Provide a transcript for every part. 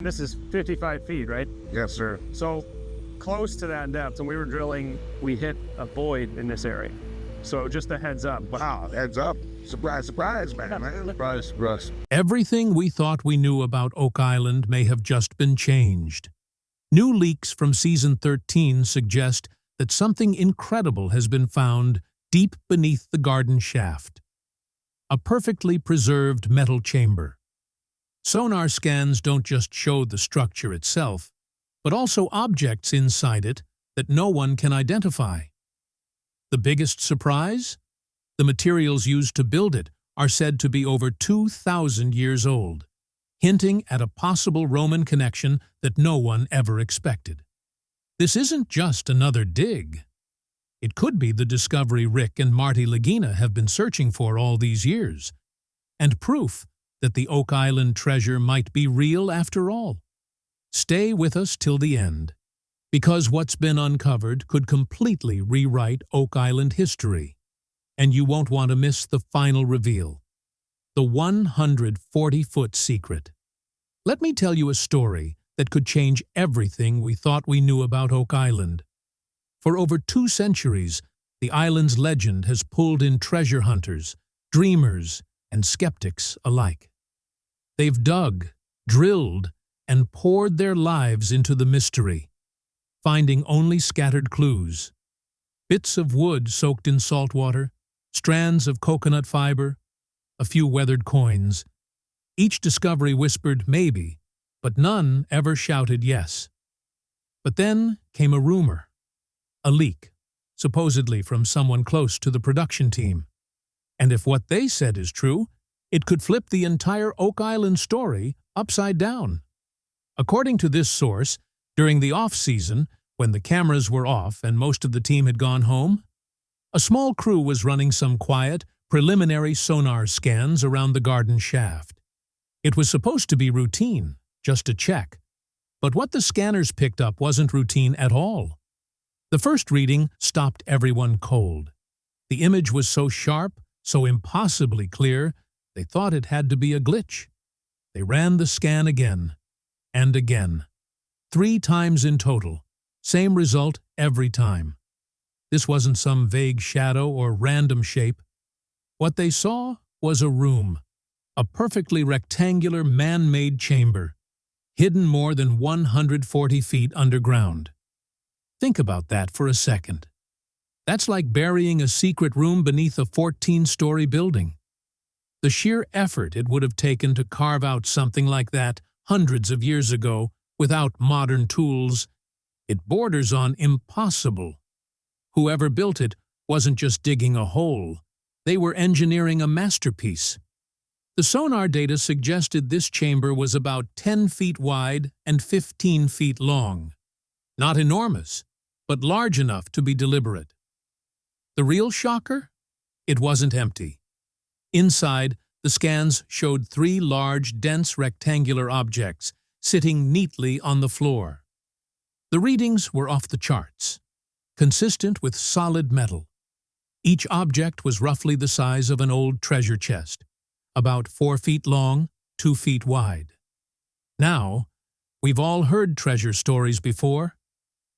This is 55 feet, right? Yes, sir. So close to that depth, and we were drilling, we hit a void in this area. So just a heads up. Wow, heads up. Surprise, surprise, man. Surprise, surprise. Everything we thought we knew about Oak Island may have just been changed. New leaks from Season 13 suggest that something incredible has been found deep beneath the garden shaft. A perfectly preserved metal chamber. Sonar scans don't just show the structure itself, but also objects inside it that no one can identify. The biggest surprise? The materials used to build it are said to be over 2,000 years old, hinting at a possible Roman connection that no one ever expected. This isn't just another dig. It could be the discovery Rick and Marty Lagina have been searching for all these years, and proof that the Oak Island treasure might be real after all. Stay with us till the end, because what's been uncovered could completely rewrite Oak Island history, and you won't want to miss the final reveal. The 140-foot secret. Let me tell you a story that could change everything we thought we knew about Oak Island. For over 2 centuries, the island's legend has pulled in treasure hunters, dreamers, and skeptics alike. They've dug, drilled, and poured their lives into the mystery, finding only scattered clues. Bits of wood soaked in salt water, strands of coconut fiber, a few weathered coins. Each discovery whispered maybe, but none ever shouted yes. But then came a rumor, a leak, supposedly from someone close to the production team. And if what they said is true, it could flip the entire Oak Island story upside down. According to this source, during the off-season, when the cameras were off and most of the team had gone home, a small crew was running some quiet, preliminary sonar scans around the garden shaft. It was supposed to be routine, just a check. But what the scanners picked up wasn't routine at all. The first reading stopped everyone cold. The image was so sharp, so impossibly clear, they thought it had to be a glitch. They ran the scan again, and again. 3 times in total. Same result every time. This wasn't some vague shadow or random shape. What they saw was a room, a perfectly rectangular man-made chamber, hidden more than 140 feet underground. Think about that for a second. That's like burying a secret room beneath a 14-story building. The sheer effort it would have taken to carve out something like that hundreds of years ago without modern tools, it borders on impossible. Whoever built it wasn't just digging a hole. They were engineering a masterpiece. The sonar data suggested this chamber was about 10 feet wide and 15 feet long. Not enormous, but large enough to be deliberate. The real shocker? It wasn't empty. Inside, the scans showed 3 large, dense rectangular objects sitting neatly on the floor. The readings were off the charts, consistent with solid metal. Each object was roughly the size of an old treasure chest, about 4 feet long, 2 feet wide. Now, we've all heard treasure stories before,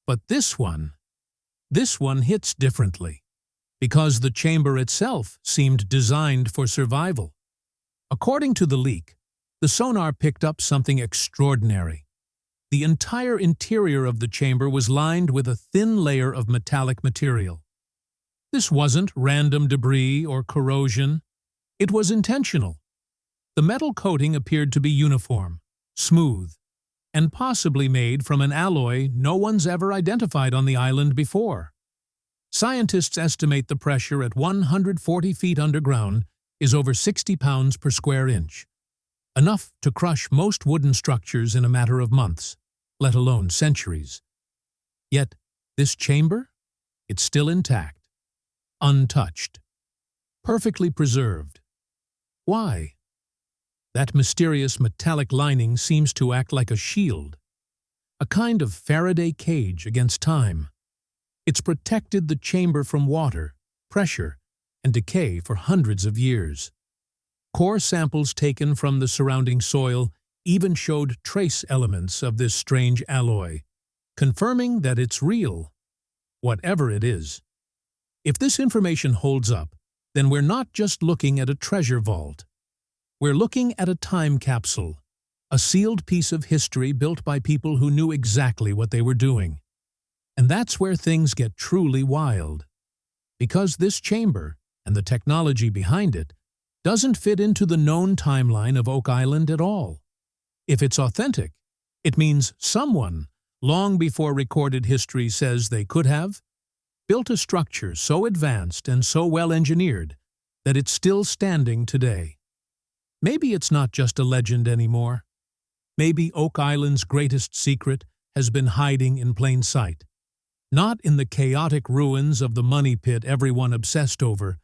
but this one hits differently, because the chamber itself seemed designed for survival. According to the leak, the sonar picked up something extraordinary. The entire interior of the chamber was lined with a thin layer of metallic material. This wasn't random debris or corrosion. It was intentional. The metal coating appeared to be uniform, smooth, and possibly made from an alloy no one's ever identified on the island before. Scientists estimate the pressure at 140 feet underground is over 60 pounds per square inch, enough to crush most wooden structures in a matter of months, let alone centuries. Yet, this chamber? It's still intact, untouched, perfectly preserved. Why? That mysterious metallic lining seems to act like a shield, a kind of Faraday cage against time. It's protected the chamber from water, pressure, and decay for hundreds of years. Core samples taken from the surrounding soil even showed trace elements of this strange alloy, confirming that it's real, whatever it is. If this information holds up, then we're not just looking at a treasure vault. We're looking at a time capsule, a sealed piece of history built by people who knew exactly what they were doing. And that's where things get truly wild. Because this chamber, and the technology behind it, doesn't fit into the known timeline of Oak Island at all. If it's authentic, it means someone, long before recorded history says they could have, built a structure so advanced and so well-engineered that it's still standing today. Maybe it's not just a legend anymore. Maybe Oak Island's greatest secret has been hiding in plain sight, not in the chaotic ruins of the money pit everyone obsessed over,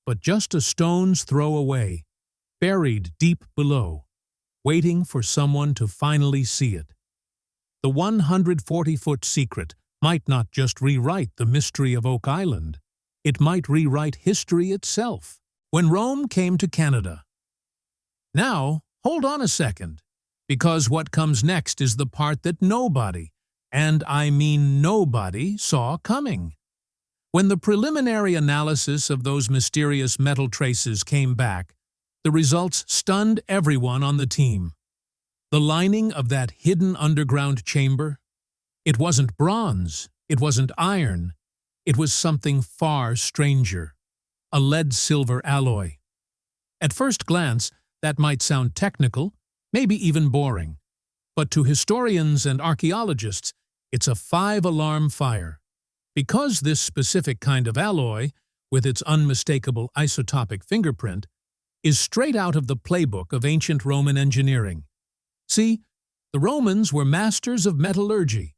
but just a stone's throw away, buried deep below, waiting for someone to finally see it. The 140-foot secret might not just rewrite the mystery of Oak Island, it might rewrite history itself. When Rome came to Canada. Now, hold on a second, because what comes next is the part that nobody, and I mean nobody, saw coming. When the preliminary analysis of those mysterious metal traces came back, the results stunned everyone on the team. The lining of that hidden underground chamber? It wasn't bronze, it wasn't iron, it was something far stranger, a lead-silver alloy. At first glance, that might sound technical, maybe even boring, but to historians and archaeologists, it's a 5-alarm fire. Because this specific kind of alloy, with its unmistakable isotopic fingerprint, is straight out of the playbook of ancient Roman engineering. See, the Romans were masters of metallurgy.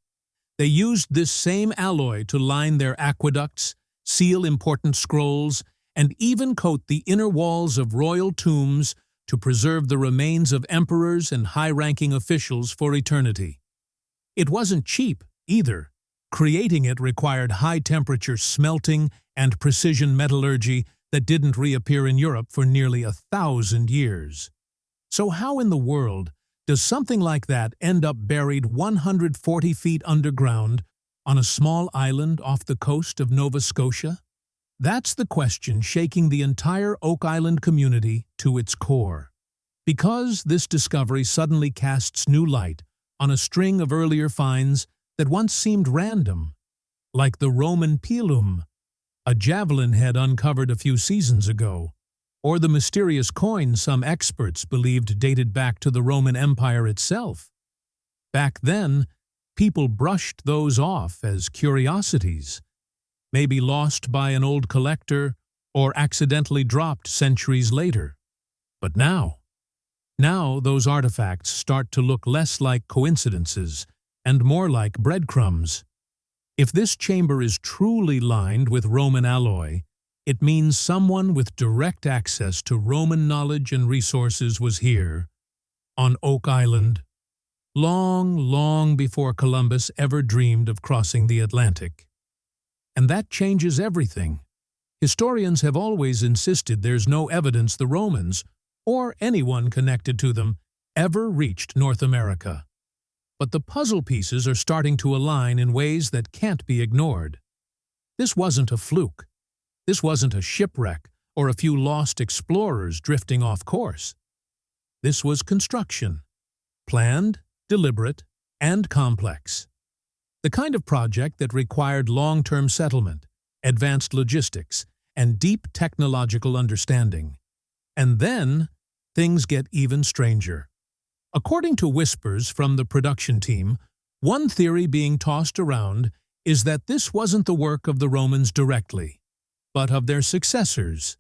They used this same alloy to line their aqueducts, seal important scrolls, and even coat the inner walls of royal tombs to preserve the remains of emperors and high-ranking officials for eternity. It wasn't cheap, either. Creating it required high-temperature smelting and precision metallurgy that didn't reappear in Europe for nearly 1,000 years. So how in the world does something like that end up buried 140 feet underground on a small island off the coast of Nova Scotia? That's the question shaking the entire Oak Island community to its core. Because this discovery suddenly casts new light on a string of earlier finds that once seemed random, like the Roman-Templar, a javelin head uncovered a few seasons ago, or the mysterious coin some experts believed dated back to the Roman Empire itself. Back then, people brushed those off as curiosities, maybe lost by an old collector or accidentally dropped centuries later. But now those artifacts start to look less like coincidences and more like breadcrumbs. If this chamber is truly lined with Roman alloy, it means someone with direct access to Roman knowledge and resources was here, on Oak Island, long before Columbus ever dreamed of crossing the Atlantic. And that changes everything. Historians have always insisted there's no evidence the Romans, or anyone connected to them, ever reached North America. But the puzzle pieces are starting to align in ways that can't be ignored. This wasn't a fluke. This wasn't a shipwreck or a few lost explorers drifting off course. This was construction. Planned, deliberate, and complex. The kind of project that required long-term settlement, advanced logistics, and deep technological understanding. And then, things get even stranger. According to whispers from the production team, one theory being tossed around is that this wasn't the work of the Romans directly, but of their successors,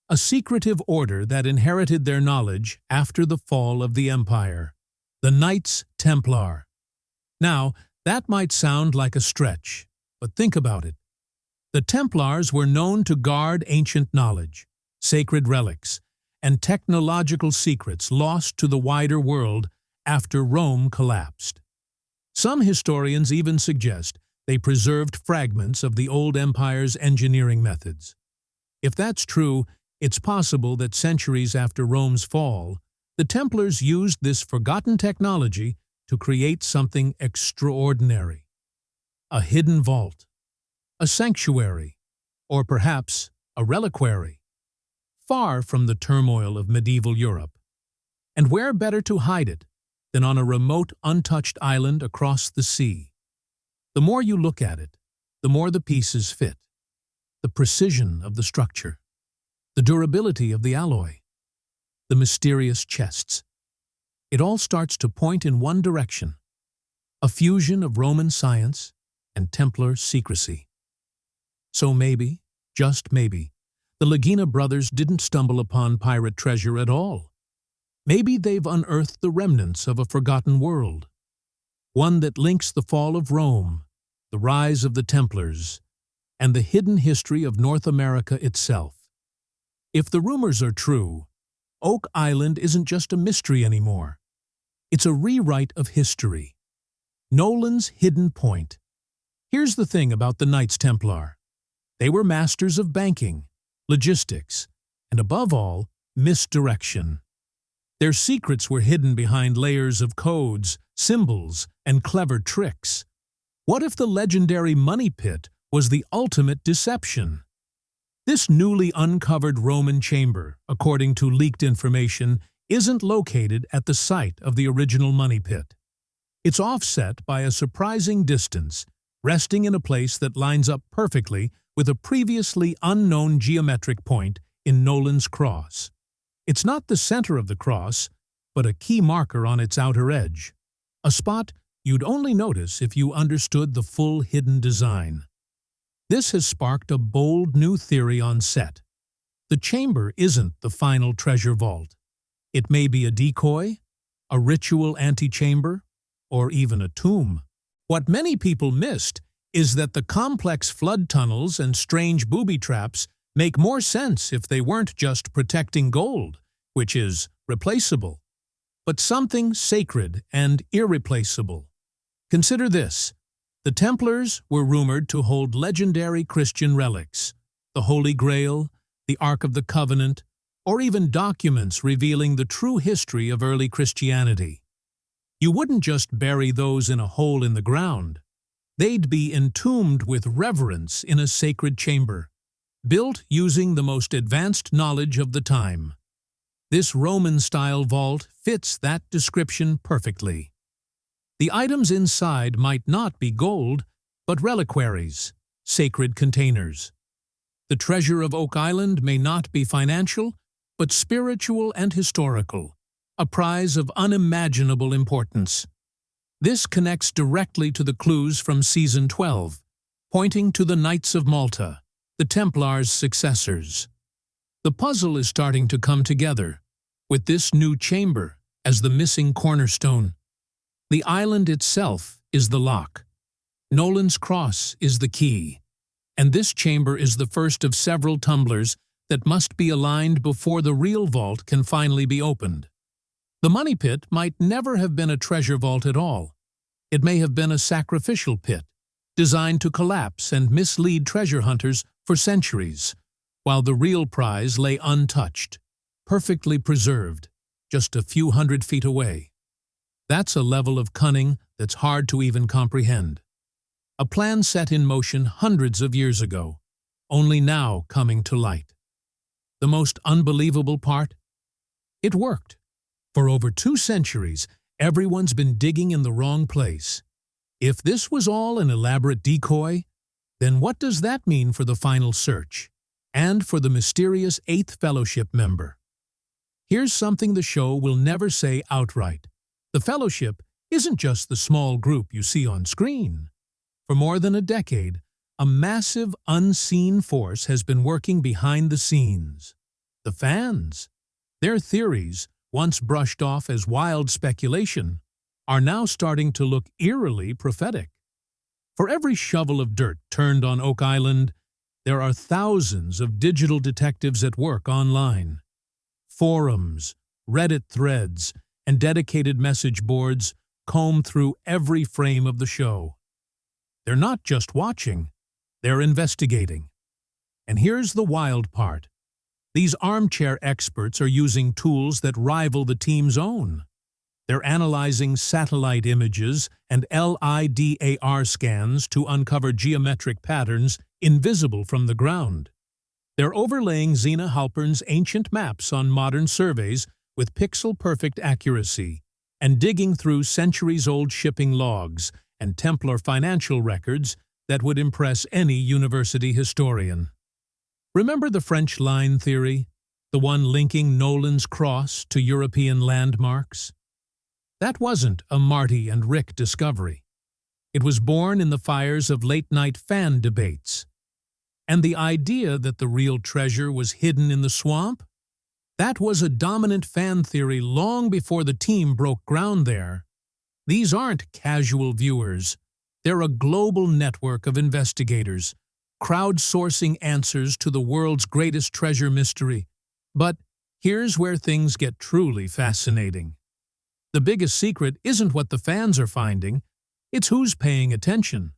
a secretive order that inherited their knowledge after the fall of the empire, the Knights Templar. Now, that might sound like a stretch, but think about it. The Templars were known to guard ancient knowledge, sacred relics, and technological secrets lost to the wider world after Rome collapsed. Some historians even suggest they preserved fragments of the old empire's engineering methods. If that's true, it's possible that centuries after Rome's fall, the The Templars used this forgotten technology to create something extraordinary. A hidden vault, a sanctuary, or perhaps a reliquary, far from the turmoil of medieval Europe. And where better to hide it than on a remote, untouched island across the sea? The more you look at it, the more the pieces fit. The precision of the structure, the durability of the alloy, the mysterious chests. It all starts to point in one direction, a fusion of Roman science and Templar secrecy. So maybe, just maybe, the Lagina brothers didn't stumble upon pirate treasure at all. Maybe they've unearthed the remnants of a forgotten world, one that links the fall of Rome, the rise of the Templars, and the hidden history of North America itself. If the rumors are true, Oak Island isn't just a mystery anymore. It's a rewrite of history. Nolan's hidden point. Here's the thing about the Knights Templar. They were masters of banking, logistics, and above all, misdirection. Their secrets were hidden behind layers of codes, symbols, and clever tricks. What if the legendary money pit was the ultimate deception? This newly uncovered Roman chamber, according to leaked information, isn't located at the site of the original money pit. It's offset by a surprising distance, resting in a place that lines up perfectly with a previously unknown geometric point in Nolan's cross. It's not the center of the cross, but a key marker on its outer edge, a spot you'd only notice if you understood the full hidden design. This has sparked a bold new theory on set. The chamber isn't the final treasure vault. It may be a decoy, a ritual antechamber, or even a tomb. What many people missed is that the complex flood tunnels and strange booby traps make more sense if they weren't just protecting gold, which is replaceable, but something sacred and irreplaceable. Consider this. The Templars were rumored to hold legendary Christian relics, the Holy Grail, the Ark of the Covenant, or even documents revealing the true history of early Christianity. You wouldn't just bury those in a hole in the ground. They'd be entombed with reverence in a sacred chamber, built using the most advanced knowledge of the time. This Roman-style vault fits that description perfectly. The items inside might not be gold, but reliquaries, sacred containers. The treasure of Oak Island may not be financial, but spiritual and historical, a prize of unimaginable importance. This connects directly to the clues from Season 12, pointing to the Knights of Malta, the Templars' successors. The puzzle is starting to come together, with this new chamber as the missing cornerstone. The island itself is the lock. Nolan's cross is the key. And this chamber is the first of several tumblers that must be aligned before the real vault can finally be opened. The money pit might never have been a treasure vault at all. It may have been a sacrificial pit, designed to collapse and mislead treasure hunters for centuries, while the real prize lay untouched, perfectly preserved, just a few hundred feet away. That's a level of cunning that's hard to even comprehend. A plan set in motion hundreds of years ago, only now coming to light. The most unbelievable part? It worked. For over 2 centuries, everyone's been digging in the wrong place. If this was all an elaborate decoy, then what does that mean for the final search, and for the mysterious 8th Fellowship member? Here's something the show will never say outright. The Fellowship isn't just the small group you see on screen. For more than a decade, a massive unseen force has been working behind the scenes. The fans. Their theories, once brushed off as wild speculation, are now starting to look eerily prophetic. For every shovel of dirt turned on Oak Island, there are thousands of digital detectives at work online. Forums, Reddit threads, and dedicated message boards comb through every frame of the show. They're not just watching, they're investigating. And here's the wild part. These armchair experts are using tools that rival the team's own. They're analyzing satellite images and LIDAR scans to uncover geometric patterns invisible from the ground. They're overlaying Zena Halpern's ancient maps on modern surveys with pixel-perfect accuracy and digging through centuries-old shipping logs and Templar financial records that would impress any university historian. Remember the French line theory, the one linking Nolan's Cross to European landmarks? That wasn't a Marty and Rick discovery. It was born in the fires of late-night fan debates. And the idea that the real treasure was hidden in the swamp? That was a dominant fan theory long before the team broke ground there. These aren't casual viewers. They're a global network of investigators, crowdsourcing answers to the world's greatest treasure mystery. But here's where things get truly fascinating. The biggest secret isn't what the fans are finding, it's who's paying attention.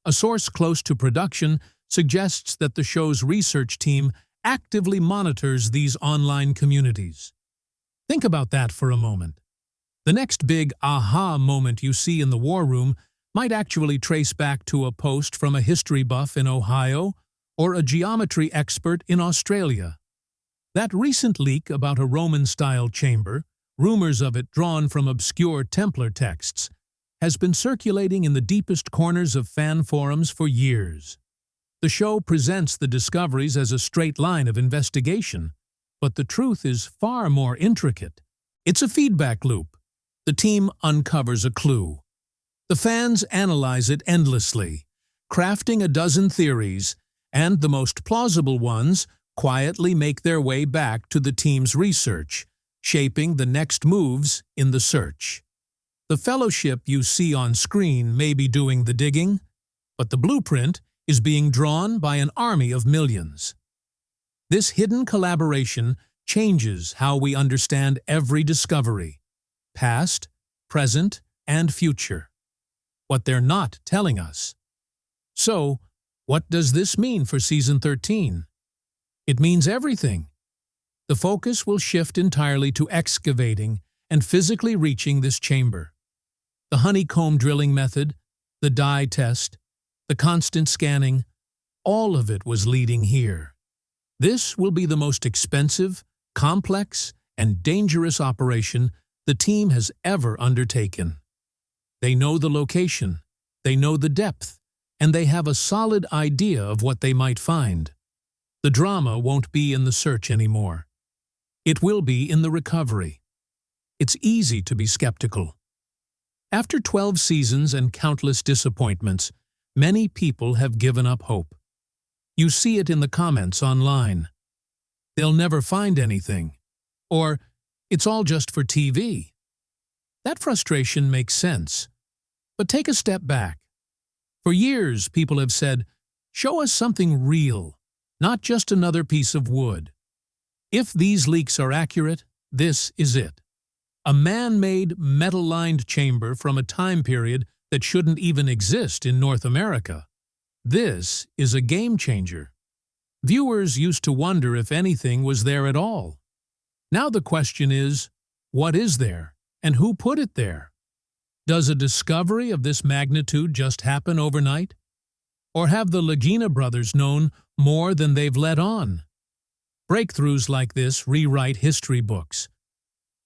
A source close to production suggests that the show's research team actively monitors these online communities. Think about that for a moment. The next big aha moment you see in the war room might actually trace back to a post from a history buff in Ohio or a geometry expert in Australia. That recent leak about a Roman-style chamber, rumors of it drawn from obscure Templar texts, has been circulating in the deepest corners of fan forums for years. The show presents the discoveries as a straight line of investigation, but the truth is far more intricate. It's a feedback loop. The team uncovers a clue. The fans analyze it endlessly, crafting a dozen theories, and the most plausible ones quietly make their way back to the team's research, shaping the next moves in the search. The fellowship you see on screen may be doing the digging, but the blueprint is being drawn by an army of millions. This hidden collaboration changes how we understand every discovery, past, present, and future. What they're not telling us. So, what does this mean for Season 13? It means everything. The focus will shift entirely to excavating and physically reaching this chamber. The honeycomb drilling method, the dye test, the constant scanning, all of it was leading here. This will be the most expensive, complex, and dangerous operation the team has ever undertaken. They know the location, they know the depth, and they have a solid idea of what they might find. The drama won't be in the search anymore. It will be in the recovery. It's easy to be skeptical. After 12 seasons and countless disappointments, many people have given up hope. You see it in the comments online. They'll never find anything. Or, it's all just for TV. That frustration makes sense. But take a step back. For years, people have said, show us something real, not just another piece of wood. If these leaks are accurate, this is it. A man-made, metal-lined chamber from a time period that shouldn't even exist in North America. This is a game changer. Viewers used to wonder if anything was there at all. Now the question is, what is there, and who put it there? Does a discovery of this magnitude just happen overnight? Or have the Lagina brothers known more than they've let on? Breakthroughs like this rewrite history books.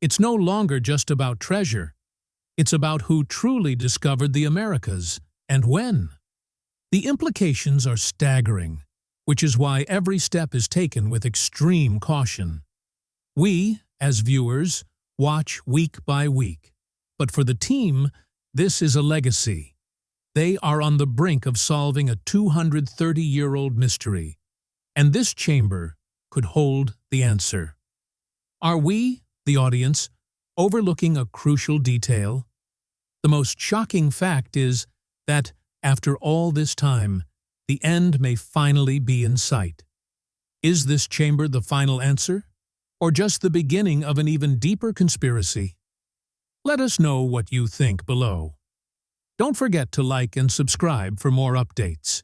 It's no longer just about treasure. It's about who truly discovered the Americas, and when. The implications are staggering, which is why every step is taken with extreme caution. We, as viewers, watch week by week. But for the team, this is a legacy. They are on the brink of solving a 230-year-old mystery. And this chamber could hold the answer. Are we, the audience, overlooking a crucial detail? The most shocking fact is that, after all this time, the end may finally be in sight. Is this chamber the final answer? Or just the beginning of an even deeper conspiracy? Let us know what you think below. Don't forget to like and subscribe for more updates.